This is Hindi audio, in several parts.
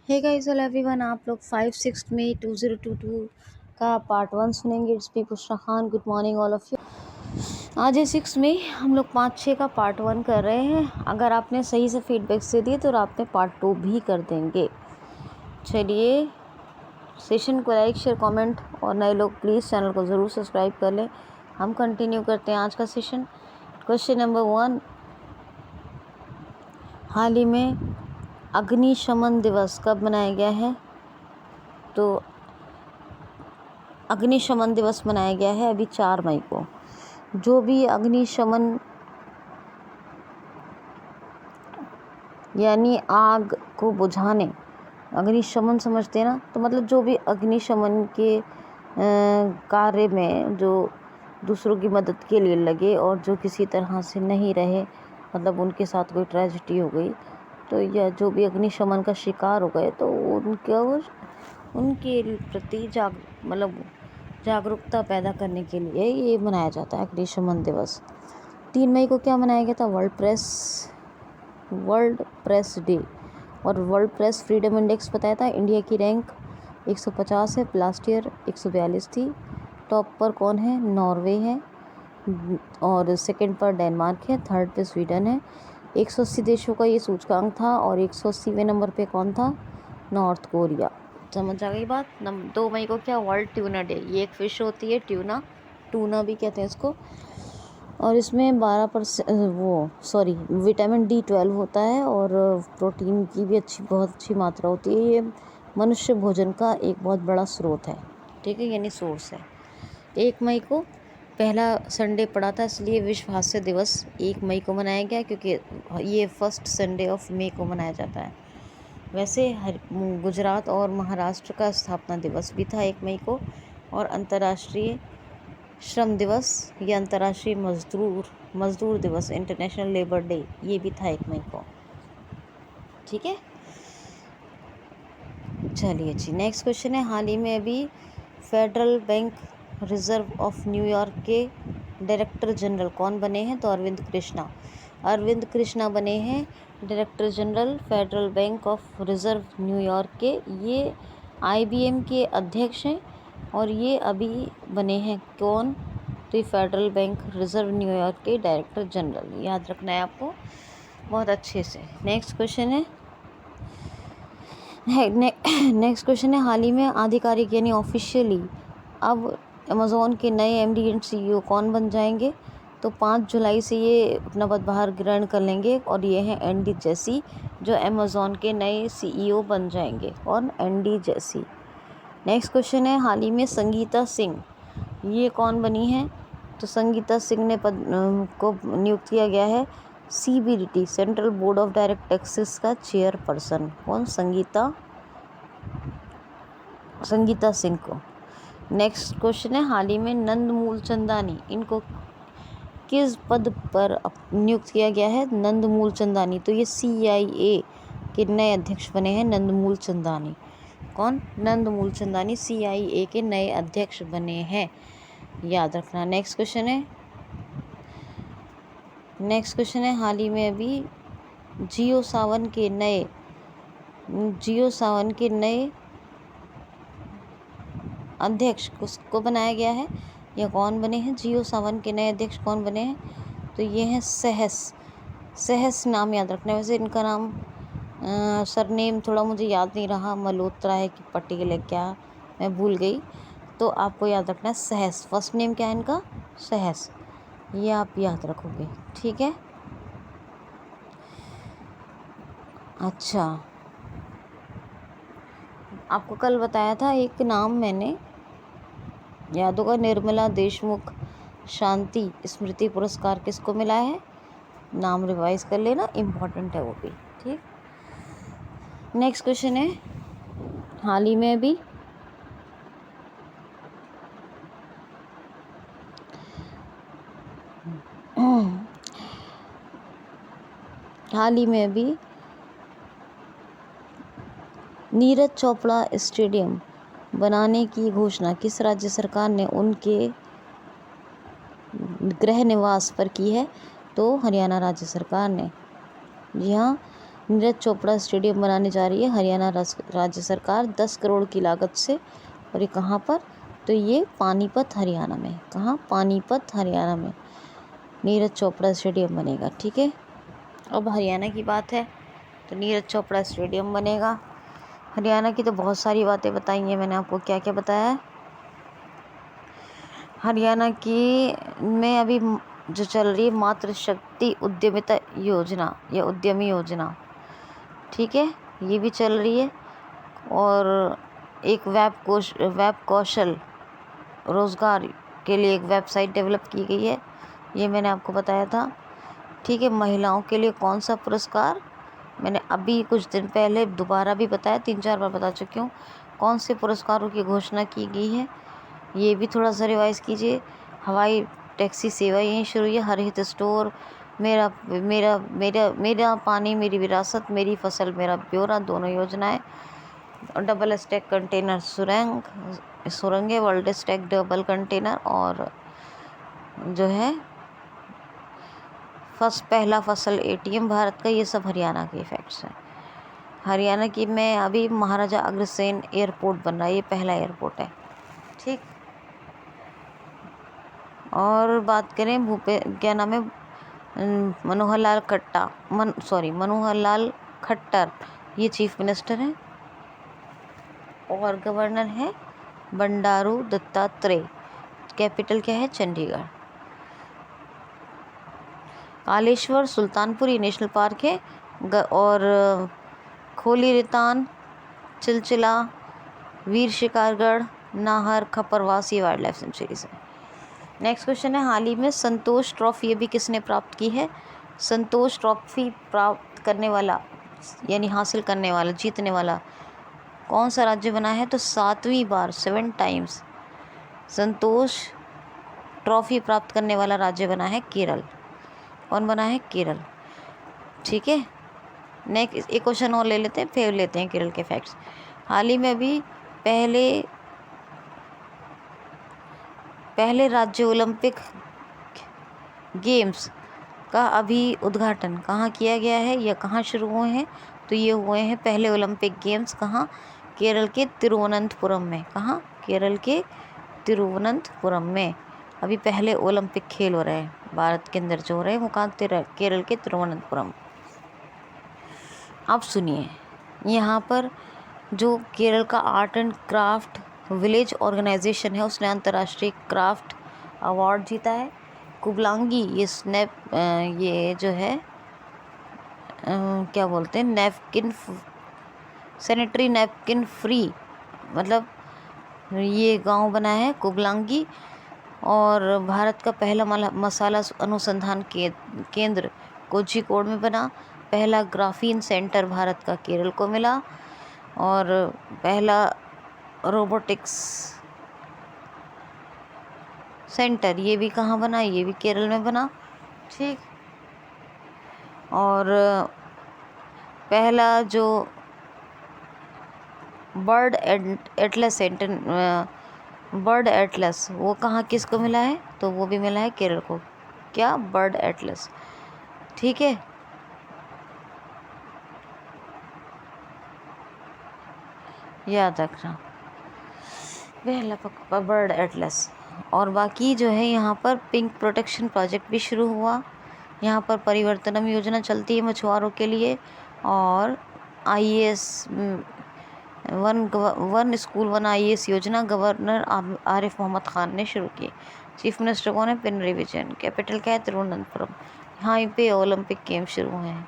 Hey guys hello everyone. आप लोग 5-6 मई 2022 का पार्ट 1 सुनेंगे। It's me Bushra Khan. Good morning all of you. आज है 6 मई। हम लोग 5-6 का पार्ट 1 कर रहे हैं। अगर आपने सही से फीडबैक से दिए तो रात में पार्ट 2 भी कर देंगे। चलिए, सेशन को लाइक शेयर कमेंट और नए लोग प्लीज़ चैनल को ज़रूर सब्सक्राइब कर लें। हम कंटिन्यू करते हैं आज का सेशन। क्वेश्चन नंबर 1, हाल ही में अग्निशमन दिवस कब मनाया गया है? तो अग्निशमन दिवस मनाया गया है अभी 4 मई को। जो भी अग्निशमन यानी आग को बुझाने, अग्निशमन समझते हैं ना, तो मतलब जो भी अग्निशमन के कार्य में जो दूसरों की मदद के लिए लगे और जो किसी तरह से नहीं रहे, मतलब उनके साथ कोई ट्रेजेडी हो गई तो, या जो भी अग्निशमन का शिकार हो गए तो उनके प्रति जागरूकता पैदा करने के लिए ये मनाया जाता है अग्निशमन दिवस। 3 मई को क्या मनाया गया था? World press day. और वर्ल्ड प्रेस फ्रीडम इंडेक्स बताया था, इंडिया की रैंक 150 है, लास्ट ईयर 142 थी। टॉप पर कौन है? नॉर्वे है, और सेकंड पर डेनमार्क है, थर्ड पे स्वीडन है। 180 देशों का ये सूचकांक था और 180वें नंबर पे कौन था? North Korea. समझ आ गई बात। 2 मई को क्या? World tuna day. ये एक फिश होती है टूना भी कहते हैं इसको, और इसमें 12% विटामिन D12 होता है और प्रोटीन की भी बहुत अच्छी मात्रा होती है। ये मनुष्य भोजन का एक बहुत बड़ा स्रोत है, ठीक है, यानी सोर्स है। 1 मई को पहला संडे पड़ा था, इसलिए विश्व हास्य दिवस 1 मई को मनाया गया, क्योंकि ये फर्स्ट संडे ऑफ मई को मनाया जाता है। वैसे गुजरात और महाराष्ट्र का स्थापना दिवस भी था 1 मई को, और अंतर्राष्ट्रीय श्रम दिवस या अंतर्राष्ट्रीय मजदूर दिवस, इंटरनेशनल लेबर डे, ये भी था 1 मई को, ठीक है। चलिए जी, नेक्स्ट क्वेश्चन है, हाल ही में अभी federal bank reserve of New York के डायरेक्टर जनरल कौन बने हैं? तो अरविंद कृष्णा बने हैं director general federal bank of reserve New York के। ये IBM के अध्यक्ष हैं और ये अभी बने हैं कौन? तो ये फेडरल बैंक रिजर्व न्यूयॉर्क के डायरेक्टर जनरल, याद रखना है आपको बहुत अच्छे से। नेक्स्ट क्वेश्चन है, हाल ही में आधिकारिक यानी ऑफिशियली अब अमेज़ॉन के नए MD एंड CEO कौन बन जाएंगे? तो 5 जुलाई से ये अपना पदभार ग्रहण कर लेंगे और ये हैं एंडी जेसी, जो अमेज़ॉन के नए CEO बन जाएंगे। कौन? Andy Jassy. नेक्स्ट क्वेश्चन है, हाल ही में संगीता सिंह ये कौन बनी है? तो संगीता सिंह ने को नियुक्त किया गया है CBDT central board of direct taxes का चेयरपर्सन। कौन? संगीता सिंह को। नेक्स्ट क्वेश्चन है, हाल ही में नंद मूलचंदानी, इनको किस पद पर नियुक्त किया गया है? नंद मूलचंदानी, तो ये CIA के नए अध्यक्ष बने हैं नंद मूलचंदानी। कौन? नंद मूलचंदानी CIA के नए अध्यक्ष बने हैं, याद रखना। नेक्स्ट क्वेश्चन है, हाल ही में अभी जियो सावन के नए अध्यक्ष को बनाया गया है, या कौन बने हैं? जियो सावन के नए अध्यक्ष कौन बने हैं? तो ये हैं सहस नाम याद रखना है। वैसे इनका नाम सरनेम थोड़ा मुझे याद नहीं रहा, मल्होत्रा है कि पटेल है, क्या मैं भूल गई, तो आपको याद रखना है सहस। फर्स्ट नेम क्या है इनका? सहस, ये आप याद रखोगे, ठीक है। अच्छा, आपको कल बताया था एक नाम मैंने, याद होगा, निर्मला देशमुख शांति स्मृति पुरस्कार किसको मिला है? नाम रिवाइज कर लेना, इम्पॉर्टेंट है वो भी, ठीक। नेक्स्ट क्वेश्चन है, हाल ही में अभी नीरज चोपड़ा स्टेडियम बनाने की घोषणा किस राज्य सरकार ने उनके गृह निवास पर की है? तो हरियाणा राज्य सरकार ने। जी हाँ, नीरज चोपड़ा स्टेडियम बनाने जा रही है हरियाणा राज्य सरकार 10 करोड़ की लागत से। और ये कहाँ पर? तो ये पानीपत हरियाणा में। कहाँ? पानीपत हरियाणा में नीरज चोपड़ा स्टेडियम बनेगा। ठीक है, अब हरियाणा की बात है तो नीरज चोपड़ा स्टेडियम बनेगा। हरियाणा की तो बहुत सारी बातें बताई हैं मैंने आपको। क्या क्या बताया है हरियाणा की में? अभी जो चल रही है मातृशक्ति उद्यमिता योजना या उद्यमी योजना, ठीक है, ये भी चल रही है। और एक वेब कौशल रोजगार के लिए एक वेबसाइट डेवलप की गई है, ये मैंने आपको बताया था। ठीक है, महिलाओं के लिए कौन सा पुरस्कार, मैंने अभी कुछ दिन पहले दोबारा भी बताया, 3-4 बार बता चुकी हूँ। कौन से पुरस्कारों की घोषणा की गई है ये भी थोड़ा सा रिवाइज कीजिए। हवाई टैक्सी सेवा यहीं शुरू हुई है। हरहित स्टोर, मेरा मेरा मेरा मेरा पानी मेरी विरासत, मेरी फसल मेरा ब्यौरा, दोनों योजनाएं। और डबल स्टैक कंटेनर सुरंगें, वर्ल्ड स्टैक डबल कंटेनर, और जो है पहला फसल ATM भारत का, ये सब हरियाणा के इफेक्ट्स हैं। हरियाणा की में अभी महाराजा अग्रसेन एयरपोर्ट बन रहा है, ये पहला एयरपोर्ट है। ठीक, और बात करें क्या नाम है, मनोहर लाल खट्टर, ये चीफ मिनिस्टर हैं। और गवर्नर है बंडारू दत्तात्रेय। कैपिटल क्या है? चंडीगढ़। कालेश्वर सुल्तानपुर ये नेशनल पार्क है। और खोली रितान, चिलचिला, वीर शिकारगढ़, नाहर, खपरवास ये वाइल्ड लाइफ सेंचुरीज है। नेक्स्ट क्वेश्चन है, हाल ही में संतोष ट्रॉफी अभी किसने प्राप्त की है? संतोष ट्रॉफी प्राप्त करने वाला यानी हासिल करने वाला, जीतने वाला कौन सा राज्य बना है? तो 7वीं बार 7 टाइम्स संतोष ट्रॉफी प्राप्त करने वाला राज्य बना है केरल। कौन बना है? केरल। ठीक है, नेक्स्ट एक क्वेश्चन और ले लेते हैं, फिर लेते हैं केरल के फैक्ट्स। हाल ही में अभी पहले राज्य ओलंपिक गेम्स का अभी उद्घाटन कहाँ किया गया है या कहाँ शुरू हुए हैं? तो ये हुए हैं पहले ओलंपिक गेम्स कहाँ? केरल के तिरुवनंतपुरम में। कहाँ? केरल के तिरुवनंतपुरम में अभी पहले ओलंपिक खेल हो रहे हैं भारत के अंदर, जो हो रहे हैं वो कहाँ? केरल के तिरुवनंतपुरम। अब सुनिए, यहाँ पर जो केरल का art and craft village organisation है उसने अंतर्राष्ट्रीय क्राफ्ट अवार्ड जीता है। कुबलांगी ये जो है क्या बोलते हैं, सैनिटरी नैपकिन फ्री, मतलब ये गांव बना है कुबलांगी। और भारत का पहला मसाला अनुसंधान केंद्र कोझिकोड में बना। पहला ग्राफीन सेंटर भारत का केरल को मिला। और पहला रोबोटिक्स सेंटर ये भी कहाँ बना? ये भी केरल में बना। ठीक, और पहला जो बर्ड एटलस वो कहाँ किसको मिला है? तो वो भी मिला है केरल को। क्या? Bird Atlas. ठीक है, याद रखना, पहला बर्ड एटलस। और बाकी जो है यहाँ पर पिंक प्रोटेक्शन प्रोजेक्ट भी शुरू हुआ। यहाँ पर परिवर्तनम योजना चलती है मछुआरों के लिए। और IAS वन स्कूल 1 IAS योजना गवर्नर आरिफ मोहम्मद खान ने शुरू की। चीफ मिनिस्टर कौन है? पिनरई विजयन। कैपिटल क्या है? तिरुवनंतपुरम। यहाँ पे ओलंपिक गेम शुरू हुए हैं।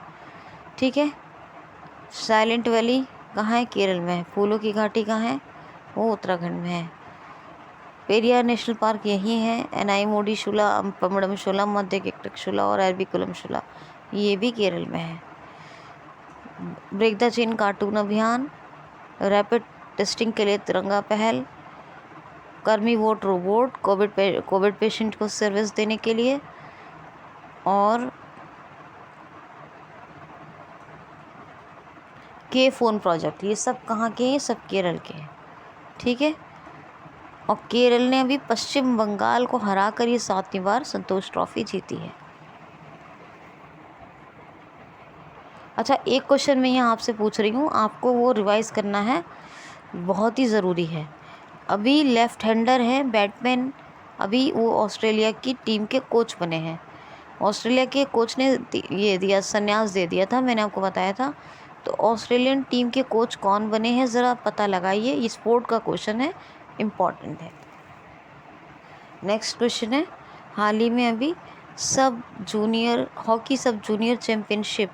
ठीक है, साइलेंट वैली कहाँ है? केरल में है। फूलों की घाटी कहाँ है? वो उत्तराखंड में है। पेरियार नेशनल पार्क यही है। एनाईमोडी शुला, पमड़म शुला, मध्य केकटक शुला और एरविकुलम शुला ये भी केरल में है। ब्रेक द चेन कार्टून अभियान, रैपिड टेस्टिंग के लिए तिरंगा पहल, कर्मी वोट रोबोट कोविड पेशेंट को सर्विस देने के लिए, और के फोन प्रोजेक्ट, ये सब कहाँ के हैं? सब केरल के हैं। ठीक है, और केरल ने अभी पश्चिम बंगाल को हराकर ये 7वीं बार संतोष ट्रॉफी जीती है। अच्छा, एक क्वेश्चन मैं यहाँ आपसे पूछ रही हूँ, आपको वो रिवाइज करना है, बहुत ही ज़रूरी है। अभी लेफ्ट हैंडर हैं बैट्समैन, अभी वो ऑस्ट्रेलिया की टीम के कोच बने हैं। ऑस्ट्रेलिया के कोच ने ये दिया, संन्यास दे दिया था, मैंने आपको बताया था। तो ऑस्ट्रेलियन टीम के कोच कौन बने हैं, ज़रा पता लगाइए। ये स्पोर्ट का क्वेश्चन है, इम्पॉर्टेंट है। नेक्स्ट क्वेश्चन है, हाल ही में अभी हॉकी सब जूनियर चैम्पियनशिप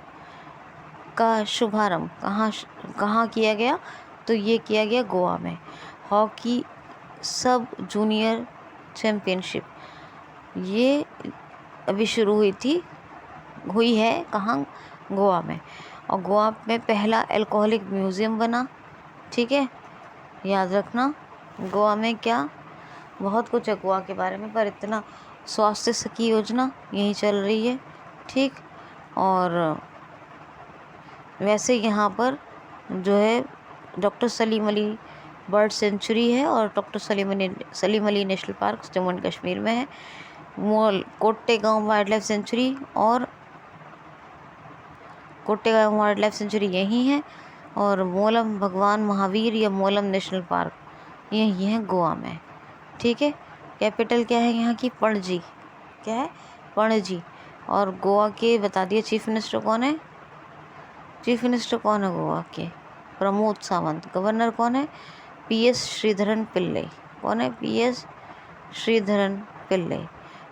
का शुभारंभ कहाँ किया गया? तो ये किया गया गोवा में। हॉकी सब जूनियर चैम्पियनशिप ये अभी शुरू हुई है कहाँ? गोवा में। और गोवा में पहला अल्कोहलिक म्यूज़ियम बना। ठीक है, याद रखना। गोवा में क्या, बहुत कुछ है गोवा के बारे में, पर इतना स्वास्थ्य की योजना यहीं चल रही है। ठीक, और वैसे यहाँ पर जो है doctor Salim Ali bird sanctuary है, और doctor Salim Ali national park Jammu and Kashmir में है। कोट्टेगांव वाइल्ड लाइफ सेंचुरी और कोट्टेगांव वाइल्ड लाइफ सेंचुरी यही है, और मोलम भगवान महावीर या मोलम नेशनल पार्क यही है गोवा में। ठीक है, कैपिटल क्या है यहाँ की? पणजी। क्या है? पणजी। और गोवा के बता दिए चीफ मिनिस्टर कौन है? चीफ मिनिस्टर कौन है गोवा के? प्रमोद सावंत। गवर्नर कौन है? PS श्रीधरन पिल्ले। कौन है? PS श्रीधरन पिल्ले।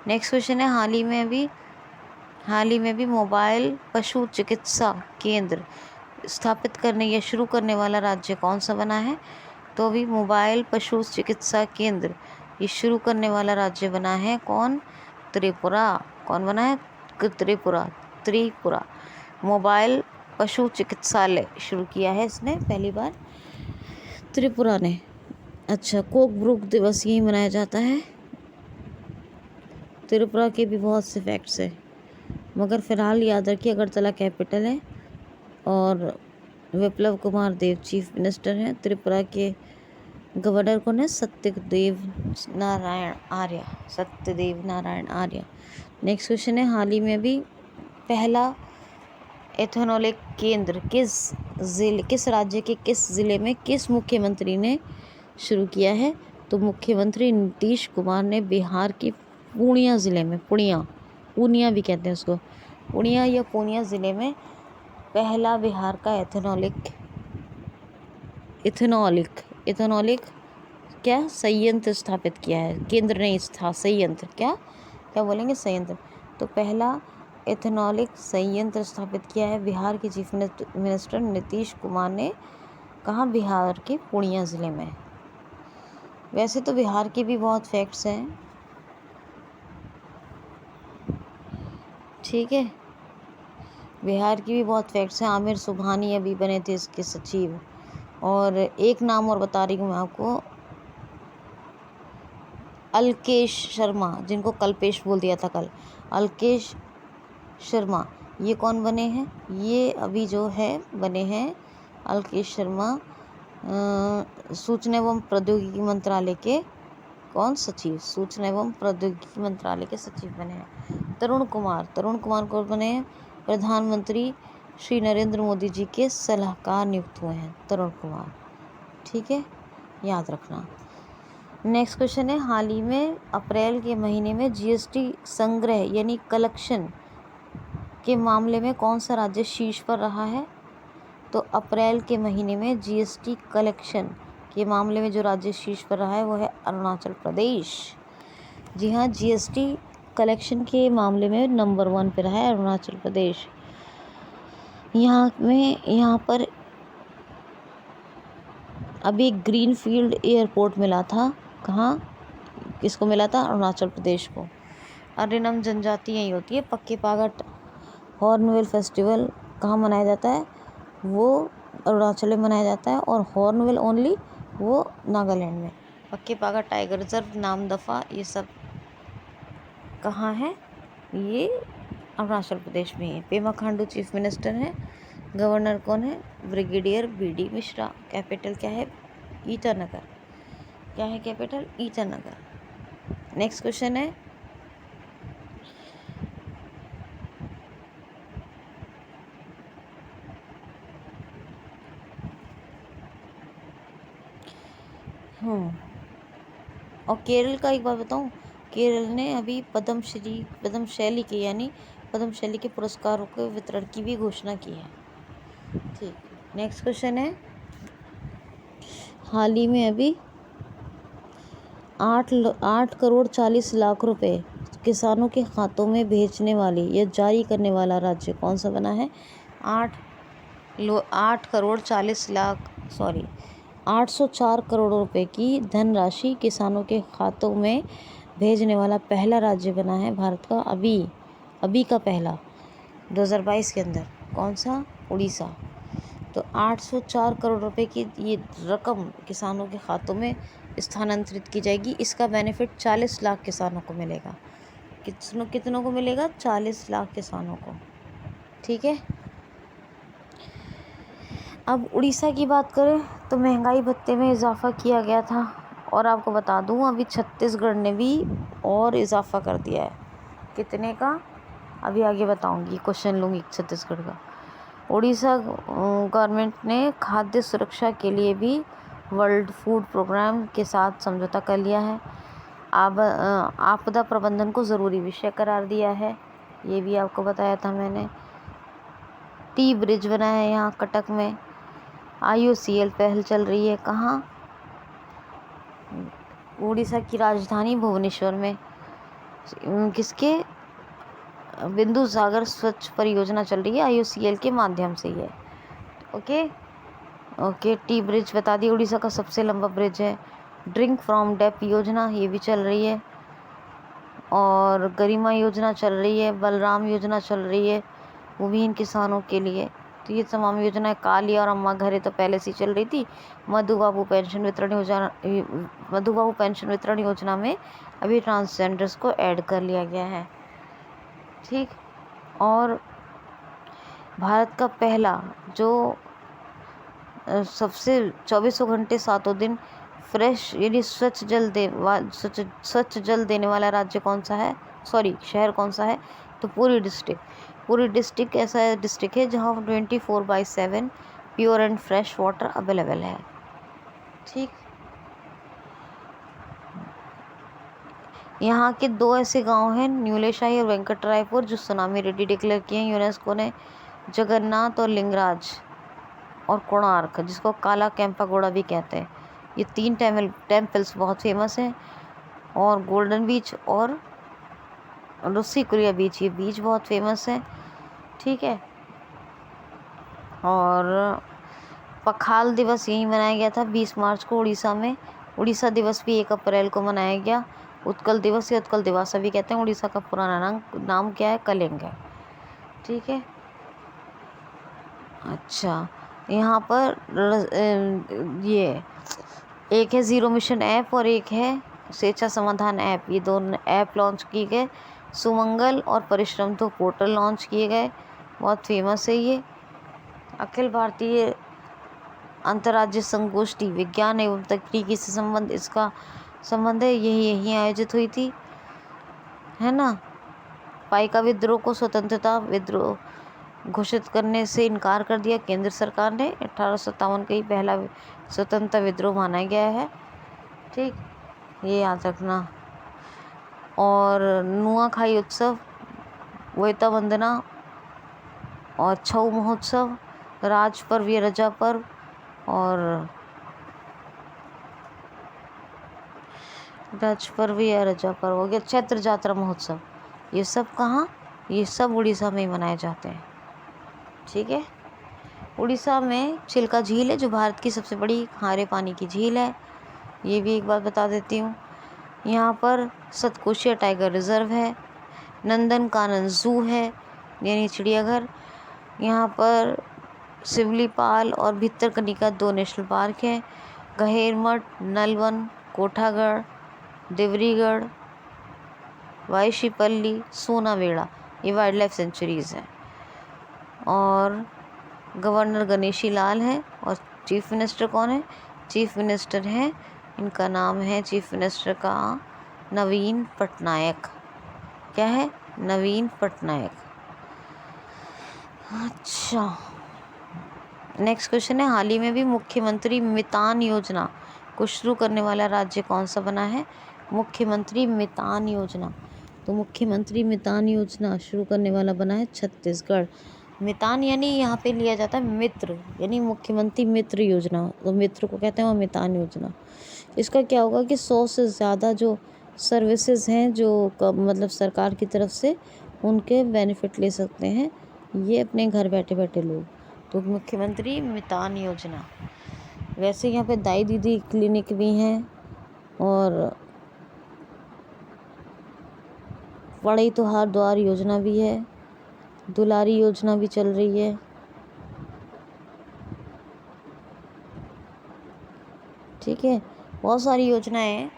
नेक्स्ट क्वेश्चन है, हाल ही में भी मोबाइल पशु चिकित्सा केंद्र स्थापित करने या शुरू करने वाला राज्य कौन सा बना है? तो भी मोबाइल पशु चिकित्सा केंद्र ये शुरू करने वाला राज्य बना है कौन? त्रिपुरा। कौन बना है? त्रिपुरा। मोबाइल पशु चिकित्सालय शुरू किया है इसने पहली बार त्रिपुरा ने। अच्छा, कोकब्रूक दिवस यही मनाया जाता है। त्रिपुरा के भी बहुत से फैक्ट्स हैं, मगर फ़िलहाल याद रखिए अगरतला कैपिटल है, और विप्लव कुमार देव चीफ मिनिस्टर हैं। त्रिपुरा के गवर्नर कौन है? सत्यदेव नारायण आर्य। नेक्स्ट क्वेश्चन है, हाल ही में भी पहला एथेनॉलिक केंद्र किस राज्य के किस ज़िले में किस मुख्यमंत्री ने शुरू किया है? तो मुख्यमंत्री नीतीश कुमार ने बिहार के पूर्णिया ज़िले में, पूर्णिया भी कहते हैं उसको, पूर्णिया या पूर्णिया ज़िले में पहला बिहार का एथेनॉलिक क्या संयंत्र स्थापित किया है। केंद्र नहीं था, संयंत्र। क्या बोलेंगे? संयंत्र। तो पहला एथेनॉलिक संयंत्र स्थापित किया है बिहार के चीफ मिनिस्टर नीतीश कुमार ने। कहाँ? बिहार के पूर्णिया ज़िले में। वैसे तो बिहार के भी बहुत फैक्ट्स हैं। ठीक है, बिहार की भी बहुत फैक्ट्स हैं। आमिर सुबहानी अभी बने थे इसके सचिव। और एक नाम और बता रही हूँ मैं आपको, अलकेश शर्मा, जिनको कल्पेश बोल दिया था कल, अलकेश शर्मा, ये कौन बने हैं? ये अभी जो है बने हैं अलकेश शर्मा सूचना एवं प्रौद्योगिकी मंत्रालय के कौन? सचिव। सूचना एवं प्रौद्योगिकी मंत्रालय के सचिव बने हैं। तरुण कुमार को बने हैं प्रधानमंत्री श्री नरेंद्र मोदी जी के सलाहकार नियुक्त हुए हैं तरुण कुमार। ठीक है, याद रखना। नेक्स्ट क्वेश्चन है, हाल ही में अप्रैल के महीने में GST संग्रह यानी कलेक्शन के मामले में कौन सा राज्य शीर्ष पर रहा है? तो अप्रैल के महीने में GST कलेक्शन के मामले में जो राज्य शीर्ष पर रहा है वो है अरुणाचल प्रदेश। जी हाँ, GST कलेक्शन के मामले में नंबर 1 पे रहा है अरुणाचल प्रदेश। यहाँ पर अभी ग्रीनफील्ड एयरपोर्ट मिला था। कहाँ? किसको मिला था? अरुणाचल प्रदेश को। अरिनम जनजाति यही होती है। पक्के पागट हॉर्नबिल फेस्टिवल कहाँ मनाया जाता है? वो अरुणाचल में मनाया जाता है, और हॉर्नबिल ओनली वो नागालैंड में। पक्के पागट टाइगर रिजर्व, नामदफा, ये सब कहाँ है? ये अरुणाचल प्रदेश में है। पेमा खांडू चीफ मिनिस्टर हैं। गवर्नर कौन है? Brigadier BD Mishra. कैपिटल क्या है? ईटानगर। क्या है कैपिटल? ईटानगर। नेक्स्ट क्वेश्चन है, और केरल का एक बात बताऊं, केरल ने अभी पद्मशैली के पुरस्कारों के वितरण की भी घोषणा की है। ठीक, नेक्स्ट क्वेश्चन है, हाल ही में अभी 8 करोड़ 40 लाख रुपए किसानों के खातों में भेजने वाली या जारी करने वाला राज्य कौन सा बना है? 804 करोड़ रुपए की धनराशि किसानों के खातों में भेजने वाला पहला राज्य बना है भारत का अभी का पहला 2022 के अंदर। कौन सा? उड़ीसा। तो 804 करोड़ रुपए की ये रकम किसानों के खातों में स्थानांतरित की जाएगी। इसका बेनिफिट 40 लाख किसानों को मिलेगा। कितनों को मिलेगा? 40 लाख किसानों को। ठीक है। अब उड़ीसा की बात करें तो महंगाई भत्ते में इजाफा किया गया था, और आपको बता दूं अभी छत्तीसगढ़ ने भी और इजाफा कर दिया है। कितने का? अभी आगे बताऊंगी, क्वेश्चन लूँगी छत्तीसगढ़ का। उड़ीसा गवर्नमेंट ने खाद्य सुरक्षा के लिए भी वर्ल्ड फूड प्रोग्राम के साथ समझौता कर लिया है। आपदा प्रबंधन को ज़रूरी विषय करार दिया है, ये भी आपको बताया था मैंने। टी ब्रिज बना है यहाँ कटक में। IOCL पहल चल रही है कहाँ? उड़ीसा की राजधानी भुवनेश्वर में। किसके? बिंदु सागर स्वच्छ परियोजना चल रही है, IOCL के माध्यम से ही है। ओके, टी ब्रिज बता दी, उड़ीसा का सबसे लंबा ब्रिज है। ड्रिंक फ्रॉम डेप योजना ये भी चल रही है, और गरिमा योजना चल रही है, बलराम योजना चल रही है भूमिहीन किसानों के लिए। तो ये तमाम योजनाएं, काली और अम्मा घरे तो पहले से चल रही थी। मधु बाबू पेंशन वितरण योजना में अभी ट्रांसजेंडर्स को ऐड कर लिया गया है। ठीक, और भारत का पहला जो सबसे 24 घंटे 7 दिन फ्रेश यानी स्वच्छ जल देने वाला राज्य कौन सा है? शहर कौन सा है? तो पूरी डिस्ट्रिक्ट ऐसा डिस्ट्रिक्ट है जहाँ 24/7 pure and fresh water available है। ठीक, यहाँ के 2 ऐसे गांव हैं, न्यूलेशाही और वेंकटरायपुर, जो सुनामी रेडी डिक्लेयर किए हैं यूनेस्को ने। जगन्नाथ और लिंगराज और कोणार्क, जिसको काला कैंपागोड़ा भी कहते हैं, ये 3 टेम्पल्स बहुत फेमस हैं। और गोल्डन बीच और रुस्सी कुरिया बीच, ये बीच बहुत फेमस है। ठीक है, और पखाल दिवस यहीं मनाया गया था 20 मार्च को उड़ीसा में। उड़ीसा दिवस भी 1 अप्रैल को मनाया गया। उत्कल दिवस या उत्कल दिवस भी कहते हैं। उड़ीसा का पुराना नाम क्या है? कलिंग है। ठीक है, अच्छा, यहाँ पर ये एक है ज़ीरो मिशन ऐप और एक है स्वेच्छा समाधान ऐप। ये दोनों ऐप लॉन्च किए गए। सुमंगल और परिश्रम तो पोर्टल लॉन्च किए गए, बहुत फेमस है ये। अखिल भारतीय अंतर्राज्य संगोष्ठी विज्ञान एवं तकनीकी से इसका संबंध है, यही आयोजित हुई थी, है ना। पाइका विद्रोह को स्वतंत्रता विद्रोह घोषित करने से इनकार कर दिया केंद्र सरकार ने। 1857 का ही पहला स्वतंत्रता विद्रोह माना गया है। ठीक, ये याद रखना। और नुआखाई उत्सव, वेता वंदना और छऊ महोत्सव, राज पर्व या रजा पर्व, और राज पर्व या रजा पर्व हो गया, चैत्र जात्रा महोत्सव। ये सब कहाँ? ये सब उड़ीसा में ही मनाए जाते हैं। ठीक है, उड़ीसा में चिल्का झील है, जो भारत की सबसे बड़ी खारे पानी की झील है। ये भी एक बात बता देती हूँ। यहाँ पर सतकोशिया टाइगर रिजर्व है। नंदन कानन जू है, यानी चिड़ियाघर। यहाँ पर सिवलीपाल और भितरकनिका 2 नेशनल पार्क हैं। गहेरमठ, नलवन, कोठागढ़, देवरीगढ़, वाईशीपल्ली, सोनावेड़ा, ये वाइल्ड लाइफ सेंचुरीज़ हैं। और गवर्नर गणेशी लाल हैं। और चीफ मिनिस्टर कौन है? चीफ मिनिस्टर हैं, इनका नाम है चीफ मिनिस्टर का नवीन पटनायक। क्या है? नवीन पटनायक। अच्छा, नेक्स्ट क्वेश्चन है, हाल ही में भी मुख्यमंत्री मितान योजना को शुरू करने वाला राज्य कौन सा बना है? मुख्यमंत्री मितान योजना। तो मुख्यमंत्री मितान योजना शुरू करने वाला बना है छत्तीसगढ़। मितान यानी यहाँ पे लिया जाता है मित्र, यानी मुख्यमंत्री मित्र योजना, तो मित्र को कहते हैं वो मितान योजना। इसका क्या होगा कि 100 से ज़्यादा जो सर्विसेज हैं जो मतलब सरकार की तरफ से, उनके बेनिफिट ले सकते हैं ये अपने घर बैठे बैठे लोग। तो मुख्यमंत्री मितान योजना। वैसे यहाँ पे दाई दीदी क्लिनिक भी हैं और पढ़ई तुहार द्वार योजना भी है, दुलारी योजना भी चल रही है। ठीक है, बहुत सारी योजनाएं हैं।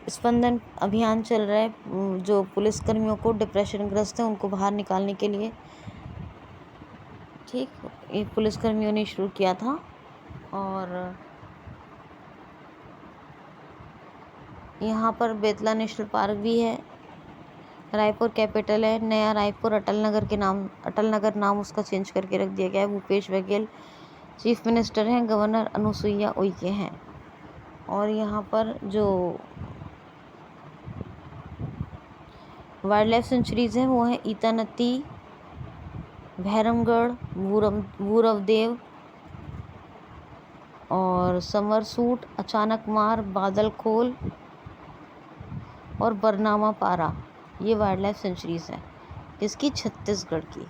स्पंदन अभियान चल रहा है जो पुलिसकर्मियों को डिप्रेशन ग्रस्त है उनको बाहर निकालने के लिए। ठीक, ये पुलिसकर्मियों ने शुरू किया था। और यहाँ पर बेतला नेशनल पार्क भी है। रायपुर कैपिटल है, नया रायपुर अटल नगर नाम उसका चेंज करके रख दिया गया है। भूपेश बघेल चीफ मिनिस्टर हैं, गवर्नर अनुसुईया उइके हैं। और यहाँ पर जो वाइल्ड लाइफ सेंचुरीज हैं वो है ईतानती, भैरमगढ़, भूरवदेव और समरसूट, अचानकमार, बादलखोल और बरनामा पारा। ये वाइल्ड लाइफ सेंचुरीज हैं इसकी छत्तीसगढ़ की।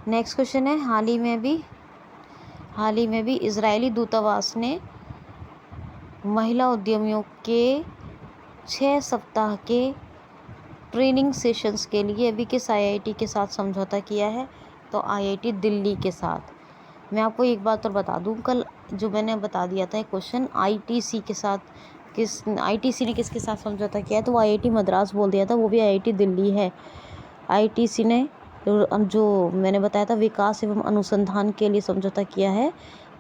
नेक्स्ट क्वेश्चन है, हाल ही में भी इजरायली दूतावास ने महिला उद्यमियों के 6 सप्ताह के ट्रेनिंग सेशंस के लिए अभी किस आईआईटी के साथ समझौता किया है? तो आईआईटी दिल्ली के साथ। मैं आपको एक बात और बता दूं, कल जो मैंने बता दिया था क्वेश्चन आईटीसी के साथ, आईटीसी ने किसके साथ समझौता किया है? तो वो आईआईटी मद्रास बोल दिया था, वो भी आईआईटी दिल्ली है। आईटीसी ने जो मैंने बताया था विकास एवं अनुसंधान के लिए समझौता किया है,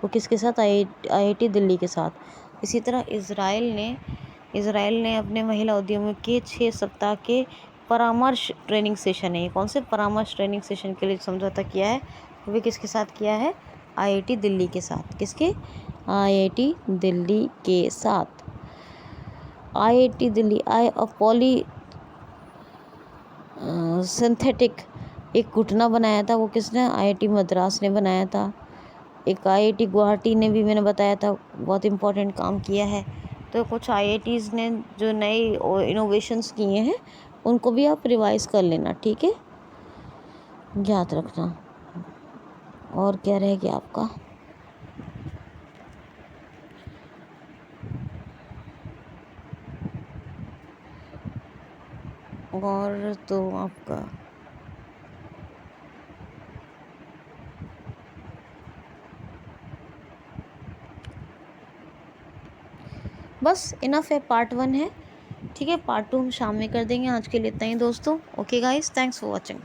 वो किसके साथ? आईआईटी दिल्ली के साथ। इसी तरह इजराइल ने अपने महिला उद्यमियों के 6 सप्ताह के परामर्श ट्रेनिंग सेशन है, कौन से परामर्श ट्रेनिंग सेशन के लिए समझौता किया है? वो भी किसके साथ किया है? आईआईटी दिल्ली के साथ। किसके? आईआईटी दिल्ली के साथ। आईआईटी दिल्ली पॉली सिंथेटिक एक घुटना बनाया था, वो किसने? आईआईटी मद्रास ने बनाया था। एक आईआईटी गुवाहाटी ने भी मैंने बताया था बहुत इम्पोर्टेंट काम किया है। तो कुछ आईआईटीज़ ने जो नए इनोवेशंस किए हैं उनको भी आप रिवाइज कर लेना, ठीक है, याद रखना। और क्या रह गया आपका? और तो आपका बस इनफ है, पार्ट 1 है, ठीक है। पार्ट 2 हम शाम में कर देंगे। आज के लिए इतना ही दोस्तों। Okay guys, thanks for watching.